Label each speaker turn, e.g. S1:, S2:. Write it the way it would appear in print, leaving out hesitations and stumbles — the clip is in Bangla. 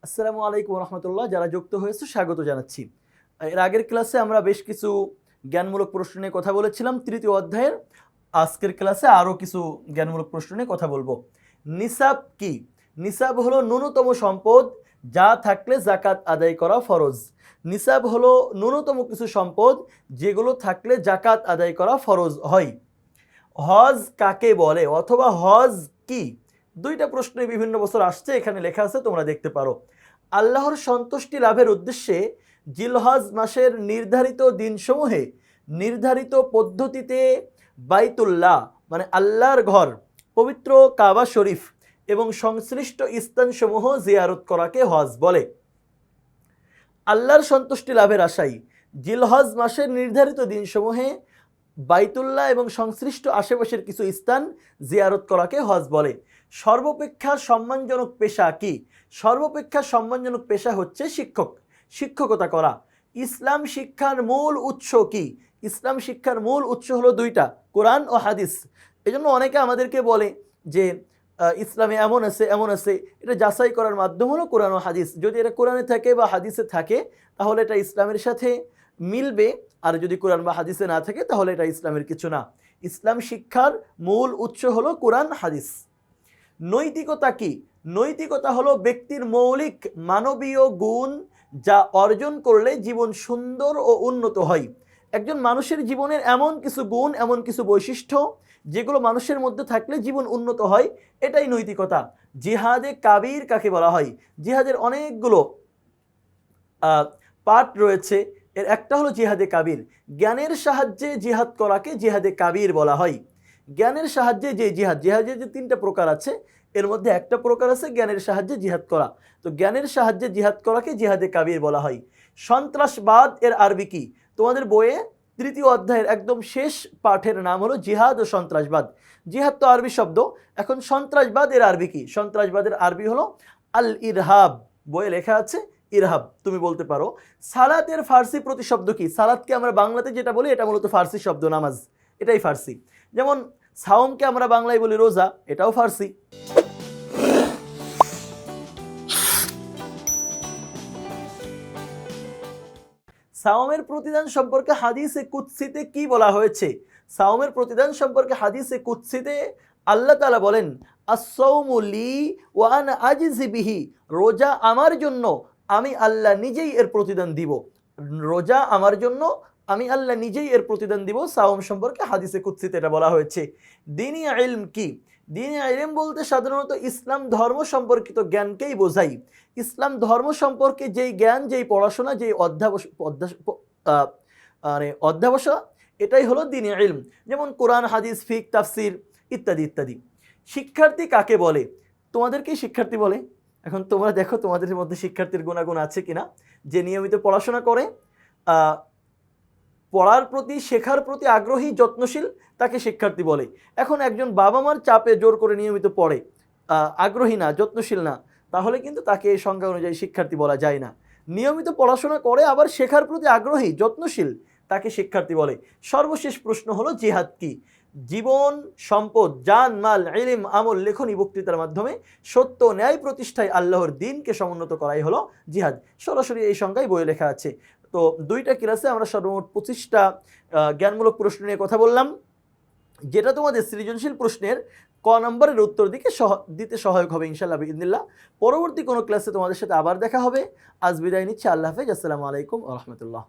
S1: আসসালামু আলাইকুম রহমতুল্লাহ। যারা যুক্ত হয়েছে স্বাগত জানাচ্ছি। এর আগের ক্লাসে আমরা বেশ কিছু জ্ঞানমূলক প্রশ্ন নিয়ে কথা বলেছিলাম তৃতীয় অধ্যায়ের। আজকের ক্লাসে আরও কিছু জ্ঞানমূলক প্রশ্ন নিয়ে কথা বলবো। নিসাব কি? নিসাব হলো ন্যূনতম সম্পদ যা থাকলে জাকাত আদায় করা ফরজ। নিসাব হলো ন্যূনতম কিছু সম্পদ যেগুলো থাকলে জাকাত আদায় করা ফরজ হয়। হজ কাকে বলে অথবা হজ কি? দুইটা প্রশ্নে বিভিন্ন বছর আসছে, এখানে লেখা আছে, তোমরা দেখতে পারো। আল্লাহর সন্তুষ্টি লাভের উদ্দেশ্যে জিলহজ মাসের নির্ধারিত দিনসমূহে নির্ধারিত পদ্ধতিতে বাইতুল্লাহ মানে আল্লাহর ঘর, পবিত্র কাবা শরীফ এবং সংশ্লিষ্ট স্থানসমূহ জিয়ারত করাকে হজ বলে। আল্লাহর সন্তুষ্টি লাভের আশায় জিলহজ মাসের নির্ধারিত দিনসমূহে বাইতুল্লাহ এবং সংশ্লিষ্ট আশেপাশের কিছু স্থান জিয়ারত করাকে হজ বলে। সর্বাপেক্ষা সম্মানজনক পেশা কি? সর্বাপেক্ষা সম্মানজনক পেশা হচ্ছে শিক্ষক, শিক্ষকতা করা। ইসলাম শিক্ষার মূল উৎস কি? ইসলাম শিক্ষার মূল উৎস হলো দুইটা, কোরআন ও হাদিস। এজন্য অনেকে আমাদেরকে বলে যে ইসলামে এমন আছে এমন আছে, এটা যাচাই করার মাধ্যম হলো কোরআন ও হাদিস। যদি এটা কোরআনে থাকে বা হাদিসে থাকে তাহলে এটা ইসলামের সাথে মিলবে, আর যদি কোরআন বা হাদিসে না থাকে তাহলে এটা ইসলামের কিছু না। ইসলাম শিক্ষার মূল উৎস হলো কোরআন হাদিস। নৈতিকতা কি? নৈতিকতা হলো ব্যক্তির মৌলিক মানবীয় গুণ যা অর্জন করলে জীবন সুন্দর ও উন্নত হয়। একজন মানুষের জীবনের এমন কিছু গুণ, এমন কিছু বৈশিষ্ট্য যেগুলো মানুষের মধ্যে থাকলে জীবন উন্নত হয়, এটাই নৈতিকতা। জিহাদে কাবির কাকে বলা হয়? জিহাদের অনেকগুলো পার্ট রয়েছে, এর একটা হলো জিহাদে কাবির। জ্ঞানের সাহায্যে জিহাদ করাকে জিহাদে কাবির বলা হয়। জ্ঞানের সাহায্যে যে জিহাদ, জিহাদের যে তিনটা প্রকার আছে এর মধ্যে একটা প্রকার আছে জ্ঞানের সাহায্যে জিহাদ করা, তো জ্ঞানের সাহায্যে জিহাদ করাকে জিহাদে কাবির বলা হয়। সন্ত্রাসবাদ এর আরবি কি? তোমাদের বইয়ে তৃতীয় অধ্যায়ের একদম শেষ পাঠের নাম হলো জিহাদ ও সন্ত্রাসবাদ। জিহাদ তো আরবি শব্দ, এখন সন্ত্রাসবাদ এর আরবি কি? সন্ত্রাসবাদের আরবি হলো আল ইরহাব। বইয়ে লেখা আছে ইরহাব, তুমি বলতে পারো। সালাতের ফার্সি প্রতিশব্দ কি? সালাতকে আমরা বাংলাতে যেটা বলি এটা মূলত ফার্সি শব্দ, নামাজ এটাই ফার্সি। যেমন সাওমকে আমরা বাংলায় বলি রোজা, এটাও ফার্সি। সাওমের প্রতিদান সম্পর্কে হাদিসে কুদসিতে কি বলা হয়েছে? সাওমের প্রতিদান সম্পর্কে হাদিসে কুদসিতে আল্লাহ তাআলা বলেন, আস-সাওমু লি ওয়া আনা আজজি বিহি, রোজা আমার জন্য, আমি আল্লাহ নিজেই এর প্রতিদান দিব। রোজা আমার জন্য, আমি আল্লাহ নিজেই এর প্রতিদান দিব। সাওম সম্পর্কে হাদিসে কুদসিতে এটা বলা হয়েছে। দ্বীনি ইলম কি? দ্বীনি ইলম বলতে সাধারণত ইসলাম ধর্ম সম্পর্কিত জ্ঞানকেই বোঝায়। ইসলাম ধর্ম সম্পর্কে যেই জ্ঞান, যেই পড়াশোনা, যেই অধ্যাবসা, এটাই হলো দ্বীনি ইলম। যেমন কোরআন, হাদিস, ফিকহ, তাফসির ইত্যাদি ইত্যাদি। শিক্ষার্থী কাকে বলে? তোমাদেরকেই শিক্ষার্থী বলে। এখন তোমরা দেখো তোমাদের মধ্যে শিক্ষার্থীর গুণাগুণ আছে কিনা। যে নিয়মিত পড়াশোনা করে, পড়ার প্রতি, শেখার প্রতি আগ্রহী, যত্নশীল, তাকে শিক্ষার্থী বলে। এখন একজন বাবা মার চাপে জোর করে নিয়মিত পড়ে, আগ্রহী না, যত্নশীল না, তাহলে কিন্তু তাকে এই সংজ্ঞা অনুযায়ী শিক্ষার্থী বলা যায় না। নিয়মিত পড়াশোনা করে আবার শেখার প্রতি আগ্রহী, যত্নশীল, তাকে শিক্ষার্থী বলে। সর্বশেষ প্রশ্ন হলো জিহাদ কি? জীবন, সম্পদ, জান, মাল, ইলম, আমল, লেখনী, বক্তৃতার মাধ্যমে সত্য ন্যায় প্রতিষ্ঠায় আল্লাহর দ্বীনকে সমুন্নত করাই হলো জিহাদ। সরাসরি এই সংজ্ঞায় বইয়ে লেখা আছে। তো দুইটা ক্লাসে আমরা সর্বমোট 25টা জ্ঞানমূলক প্রশ্ন নিয়ে কথা বললাম, যেটা তোমাদের সৃজনশীল প্রশ্নের ক নম্বরের উত্তর দিতে সহায়ক হবে ইনশাআল্লাহ বিইذنিল্লাহ। পরবর্তী কোনো ক্লাসে তোমাদের সাথে আবার দেখা হবে। আজ বিদায় নিচ্ছি, আল্লাহ হাফেজ, আসসালামু আলাইকুম ওয়া রাহমাতুল্লাহ।